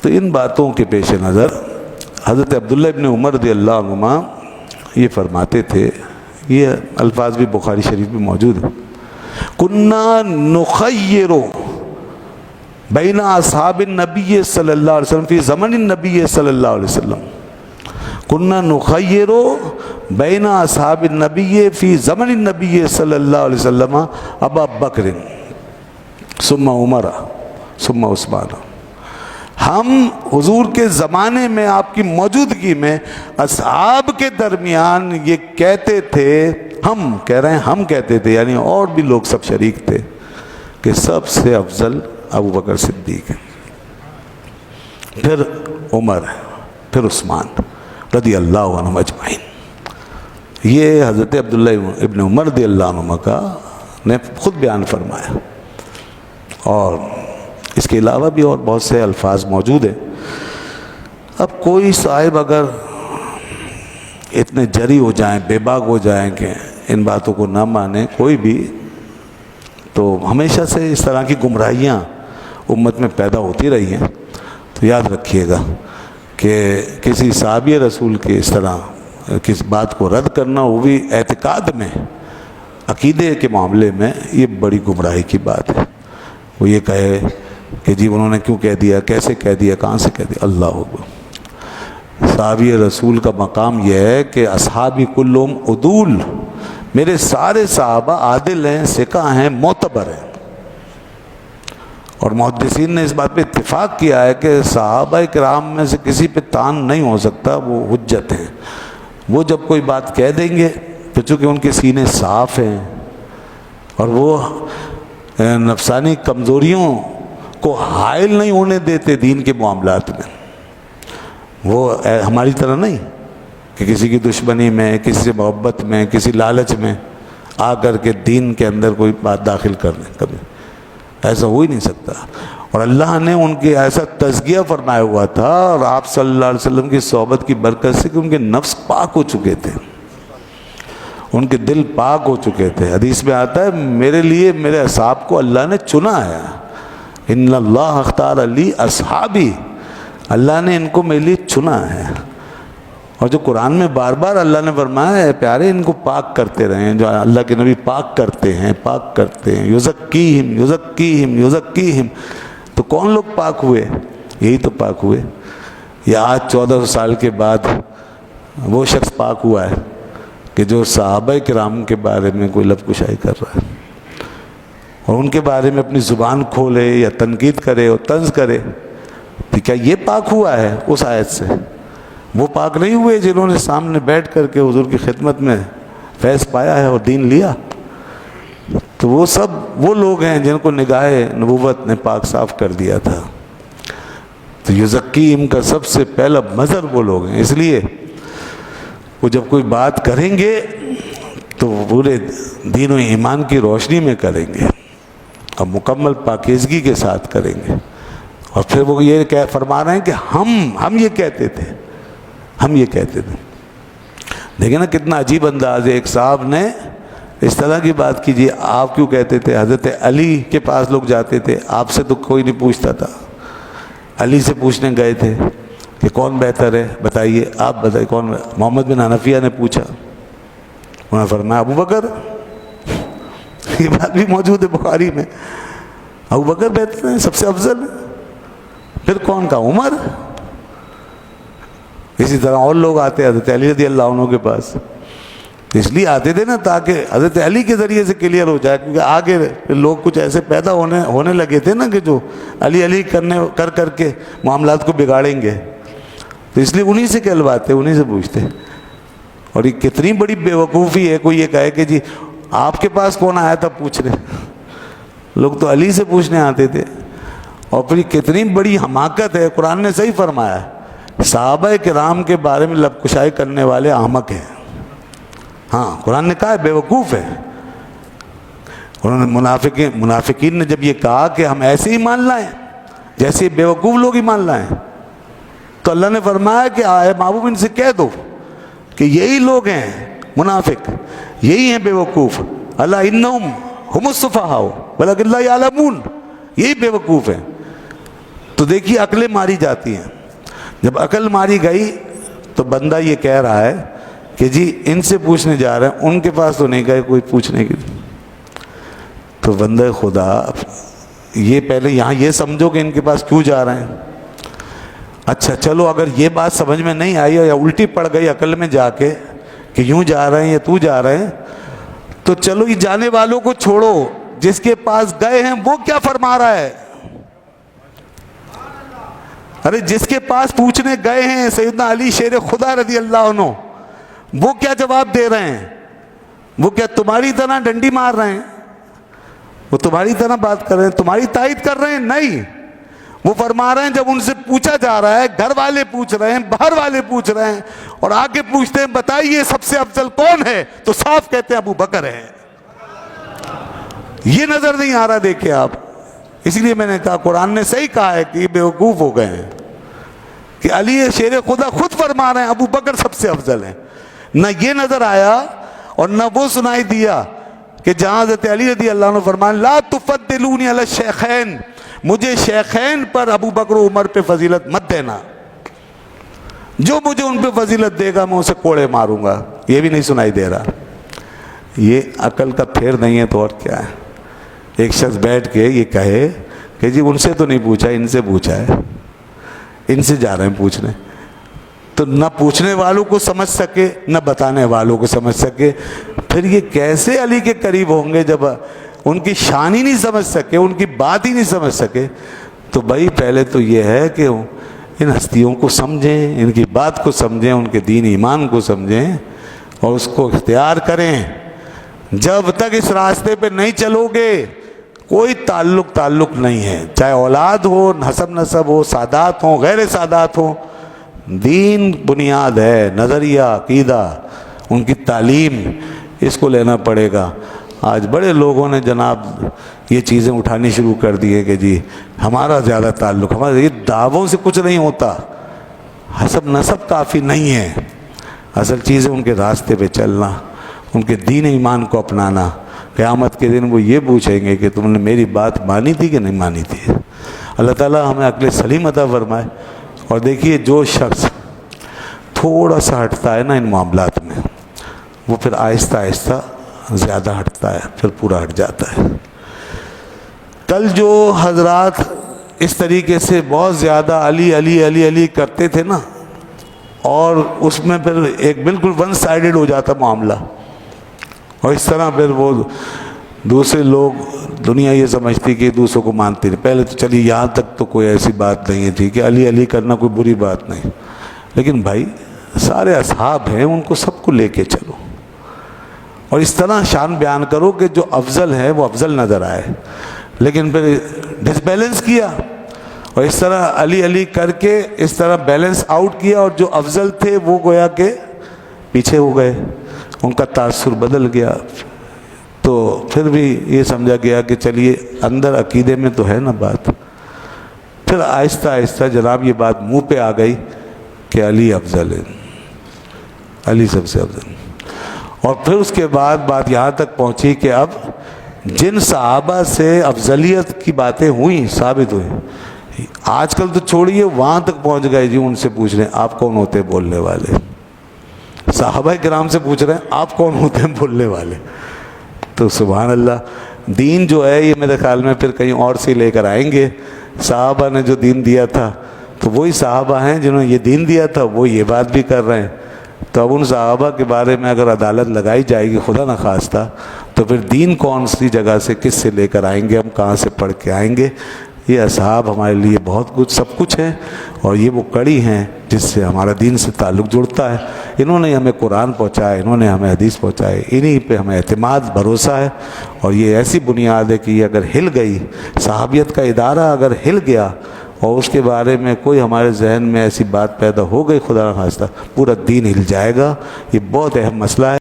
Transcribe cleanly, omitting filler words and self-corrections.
تو ان باتوں کے پیش نظر حضرت عبداللہ ابن عمر رضی اللہ عنہما یہ فرماتے تھے، یہ الفاظ بھی بخاری شریف میں موجود ہیں، کننا نخیر بین اصحاب النبی صلی اللہ علیہ وسلم فی زمن النبی صلی اللہ علیہ وسلم، کننا نخیر بین اصحاب النبی فی زمن النبی صلی اللہ علیہ وسلم ابا بکر ثم عمر ثم عثمان، ہم حضور کے زمانے میں آپ کی موجودگی میں اصحاب کے درمیان یہ کہتے تھے، ہم کہہ رہے ہیں، ہم کہتے تھے یعنی اور بھی لوگ سب شریک تھے، کہ سب سے افضل ابو بکر صدیق ہے، پھر عمر ہے، پھر عثمان رضی اللہ عنہم اجمعین۔ یہ حضرت عبداللہ ابن عمر رضی اللہ عنہ کا نے خود بیان فرمایا، اور اس کے علاوہ بھی اور بہت سے الفاظ موجود ہیں۔ اب کوئی صاحب اگر اتنے جری ہو جائیں، بے باک ہو جائیں کہ ان باتوں کو نہ مانیں کوئی بھی، تو ہمیشہ سے اس طرح کی گمراہیاں امت میں پیدا ہوتی رہی ہیں۔ تو یاد رکھیے گا کہ کسی صحابی رسول کے اس طرح کس بات کو رد کرنا، وہ بھی اعتقاد میں، عقیدے کے معاملے میں، یہ بڑی گمراہی کی بات ہے۔ وہ یہ کہے کہ جی انہوں نے کیوں کہہ دیا، کیسے کہہ دیا، کہاں سے کہہ دیا، اللہ اکبر۔ صحابی رسول کا مقام یہ ہے کہ اصحابی کلہم عدول، میرے سارے صحابہ عادل ہیں، ثقہ ہیں، معتبر ہیں۔ اور محدثین نے اس بات پہ اتفاق کیا ہے کہ صحابہ کرام میں سے کسی پہ تان نہیں ہو سکتا، وہ حجت ہیں۔ وہ جب کوئی بات کہہ دیں گے تو چونکہ ان کے سینے صاف ہیں اور وہ نفسانی کمزوریوں کو حائل نہیں ہونے دیتے دین کے معاملات میں، وہ ہماری طرح نہیں کہ کسی کی دشمنی میں، کسی سے محبت میں، کسی لالچ میں آ کر کے دین کے اندر کوئی بات داخل کر دیں، کبھی ایسا ہو ہی نہیں سکتا۔ اور اللہ نے ان کے ایسا تزکیہ فرمایا ہوا تھا، اور آپ صلی اللہ علیہ وسلم کی صحبت کی برکت سے کہ ان کے نفس پاک ہو چکے تھے، ان کے دل پاک ہو چکے تھے۔ حدیث میں آتا ہے میرے لیے میرے اصحاب کو اللہ نے چنا ہے، ان اللہ اختار علی اصحابی، اللہ نے ان کو میرے لیے چنا ہے۔ اور جو قرآن میں بار بار اللہ نے فرمایا ہے پیارے ان کو پاک کرتے رہیں، جو اللہ کے نبی پاک کرتے ہیں، پاک کرتے ہیں، یزکیہم یزکیہم یزکیہم۔ تو کون لوگ پاک ہوئے؟ یہی تو پاک ہوئے۔ یا آج 1400 سال کے بعد وہ شخص پاک ہوا ہے کہ جو صحابہ کرام کے بارے میں کوئی لب کشائی کر رہا ہے اور ان کے بارے میں اپنی زبان کھولے یا تنقید کرے اور طنز کرے، تو کیا یہ پاک ہوا ہے اس آیت سے؟ وہ پاک نہیں ہوئے جنہوں نے سامنے بیٹھ کر کے حضور کی خدمت میں فیض پایا ہے اور دین لیا؟ تو وہ سب وہ لوگ ہیں جن کو نگاہ نبوت نے پاک صاف کر دیا تھا۔ تو یزکیم کا سب سے پہلا مظہر وہ لوگ ہیں، اس لیے وہ جب کوئی بات کریں گے تو وہ پورے دین و ایمان کی روشنی میں کریں گے اور مکمل پاکیزگی کے ساتھ کریں گے۔ اور پھر وہ یہ فرما رہے ہیں کہ ہم یہ کہتے تھے، ہم یہ کہتے تھے۔ دیکھیں نا کتنا عجیب انداز ہے، ایک صاحب نے اس طرح کی بات کیجیے، آپ کیوں کہتے تھے؟ حضرت علی کے پاس لوگ جاتے تھے، آپ سے تو کوئی نہیں پوچھتا تھا، علی سے پوچھنے گئے تھے کہ کون بہتر ہے بتائیے، آپ بتائیے کون؟ محمد بن حنفیہ نے پوچھا، انہوں نے فرمایا ابو بکر۔ یہ بات بھی موجود ہے بخاری میں، ابو بکر بہتر ہیں، سب سے افضل ہے۔ پھر کون کا؟ عمر۔ اسی طرح اور لوگ آتے حضرت علی رضی اللہ عنہ کے پاس، اس لیے آتے تھے نا تاکہ حضرت علی کے ذریعے سے کلیئر ہو جائے، کیونکہ آگے لوگ کچھ ایسے پیدا ہونے لگے تھے نا کہ جو علی علی کر کے معاملات کو بگاڑیں گے، تو اس لیے انہی سے کہلواتے، انہی سے پوچھتے۔ اور یہ کتنی بڑی بے وقوفی ہے کوئی یہ کہے کہ جی آپ کے پاس کون آیا تھا پوچھ رہے، لوگ تو علی سے پوچھنے آتے تھے۔ اور پھر کتنی بڑی حماقت ہے، قرآن نے صحیح فرمایا ہے، صحابہ کرام کے بارے میں لب کشائی کرنے والے احمق ہیں۔ ہاں قرآن نے کہا ہے بے وقوف ہے۔ انہوں نے منافقین نے جب یہ کہا کہ ہم ایسے ہی مان لائیں جیسے بے وقوف لوگ ہی مان لائیں، تو اللہ نے فرمایا کہ آئے محبوب ان سے کہہ دو کہ یہی لوگ ہیں منافق، یہی ہیں بے وقوف، اللہ انہم ہم السفہاء ولکن لا یعلمون، یہی بے وقوف ہیں۔ تو دیکھیے عقلیں ماری جاتی ہیں. جب عقل ماری گئی تو بندہ یہ کہہ رہا ہے کہ جی ان سے پوچھنے جا رہے ہیں, ان کے پاس تو نہیں گئے کوئی پوچھنے کے لیے. تو بندہ خدا یہ پہلے یہاں یہ سمجھو کہ ان کے پاس کیوں جا رہے ہیں. اچھا چلو اگر یہ بات سمجھ میں نہیں آئی یا الٹی پڑ گئی عقل میں جا کے کہ یوں جا رہے ہیں یا تو جا رہے ہیں, تو چلو یہ جانے والوں کو چھوڑو, جس کے پاس گئے ہیں وہ کیا فرما رہا ہے. ارے جس کے پاس پوچھنے گئے ہیں سیدنا علی شیر خدا رضی اللہ عنہ, وہ کیا جواب دے رہے ہیں؟ وہ کیا تمہاری طرح ڈنڈی مار رہے ہیں؟ وہ تمہاری طرح بات کر رہے ہیں, تمہاری تائید کر رہے ہیں؟ نہیں, وہ فرما رہے ہیں جب ان سے پوچھا جا رہا ہے, گھر والے پوچھ رہے ہیں, باہر والے پوچھ رہے ہیں, اور آگے پوچھتے ہیں بتائیے سب سے افضل کون ہے, تو صاف کہتے ہیں ابو بکر ہے. یہ نظر نہیں آ رہا. دیکھیں آپ, اس لیے میں نے کہا قرآن نے صحیح کہا ہے کہ یہ بیوقوف ہو گئے ہیں کہ علی شیر خدا خود فرما رہے ہیں ابو بکر سب سے افضل ہیں. نہ یہ نظر آیا اور نہ وہ سنائی دیا کہ جہاں حضرت علی رضی اللہ عنہ فرمائیں لا تفضلونی علی الشیخین, مجھے شیخین پر ابو بکر و عمر پہ فضیلت مت دینا, جو مجھے ان پہ فضیلت دے گا میں اسے کوڑے ماروں گا. یہ بھی نہیں سنائی دے رہا. یہ عقل کا پھیر نہیں ہے تو اور کیا ہے. ایک شخص بیٹھ کے یہ کہے کہ جی ان سے تو نہیں پوچھا, ان سے پوچھا ہے, ان سے جا رہے ہیں پوچھنے, تو نہ پوچھنے والوں کو سمجھ سکے نہ بتانے والوں کو سمجھ سکے. پھر یہ کیسے علی کے قریب ہوں گے جب ان کی شان ہی نہیں سمجھ سکے, ان کی بات ہی نہیں سمجھ سکے. تو بھائی پہلے تو یہ ہے کہ ان ہستیوں کو سمجھیں, ان کی بات کو سمجھیں, ان کے دین ایمان کو سمجھیں اور اس کو اختیار کریں. جب تک اس راستے پہ نہیں چلو گے کوئی تعلق نہیں ہے, چاہے اولاد ہو, حسب نسب ہو, سادات ہوں, غیر سادات ہوں. دین بنیاد ہے, نظریہ, عقیدہ, ان کی تعلیم, اس کو لینا پڑے گا. آج بڑے لوگوں نے جناب یہ چیزیں اٹھانی شروع کر دی ہے کہ جی ہمارا زیادہ تعلق, ہمارے یہ دعووں سے کچھ نہیں ہوتا, حسب نسب کافی نہیں ہے. اصل چیز ہے ان کے راستے پہ چلنا, ان کے دین ایمان کو اپنانا. قیامت کے دن وہ یہ پوچھیں گے کہ تم نے میری بات مانی تھی کہ نہیں مانی تھی. اللہ تعالیٰ ہمیں عقل سلیم عطا فرمائے. اور دیکھیے جو شخص تھوڑا سا ہٹتا ہے نا ان معاملات میں, وہ پھر آہستہ آہستہ زیادہ ہٹتا ہے, پھر پورا ہٹ جاتا ہے. کل جو حضرات اس طریقے سے بہت زیادہ علی علی علی علی کرتے تھے نا, اور اس میں پھر ایک بالکل ون سائیڈڈ ہو جاتا معاملہ, اور اس طرح پھر وہ دوسرے لوگ, دنیا یہ سمجھتی کہ دوسروں کو مانتے نہیں. پہلے تو چلیے یہاں تک تو کوئی ایسی بات نہیں تھی کہ علی علی کرنا کوئی بری بات نہیں, لیکن بھائی سارے اصحاب ہیں, ان کو سب کو لے کے چلو اور اس طرح شان بیان کرو کہ جو افضل ہے وہ افضل نظر آئے. لیکن پھر ڈس بیلنس کیا اور اس طرح علی علی کر کے اس طرح بیلنس آؤٹ کیا, اور جو افضل تھے وہ گویا کہ پیچھے ہو گئے, ان کا تاثر بدل گیا. تو پھر بھی یہ سمجھا گیا کہ چلیے اندر عقیدے میں تو ہے نا بات. پھر آہستہ آہستہ جناب یہ بات منہ پہ آ گئی کہ علی افضل ہے, علی سب سے افضل. اور پھر اس کے بعد بات یہاں تک پہنچی کہ اب جن صحابہ سے افضلیت کی باتیں ہوئیں, ثابت ہوئی, آج کل تو چھوڑیے وہاں تک پہنچ گئے جی ان سے پوچھ رہے ہیں آپ کون ہوتے ہیں بولنے والے. صحابہ کرام سے پوچھ رہے ہیں آپ کون ہوتے ہیں بولنے والے. تو سبحان اللہ, دین جو ہے یہ میرے خیال میں پھر کہیں اور سے لے کر آئیں گے. صحابہ نے جو دین دیا تھا تو وہی صحابہ ہیں جنہوں نے یہ دین دیا تھا, وہ یہ بات بھی کر رہے ہیں. تو اب ان صحابہ کے بارے میں اگر عدالت لگائی جائے گی خدا نخواستہ, تو پھر دین کون سی جگہ سے کس سے لے کر آئیں گے, ہم کہاں سے پڑھ کے آئیں گے. یہ اصحاب ہمارے لیے بہت کچھ سب کچھ ہے, اور یہ وہ کڑی ہیں جس سے ہمارا دین سے تعلق جڑتا ہے. انہوں نے ہمیں قرآن پہنچایا, انہوں نے ہمیں حدیث پہنچائے, انہی پہ ہمیں اعتماد بھروسہ ہے. اور یہ ایسی بنیاد ہے کہ یہ اگر ہل گئی, صحابیت کا ادارہ اگر ہل گیا اور اس کے بارے میں کوئی ہمارے ذہن میں ایسی بات پیدا ہو گئی خدا نخواستہ, پورا دین ہل جائے گا. یہ بہت اہم مسئلہ ہے.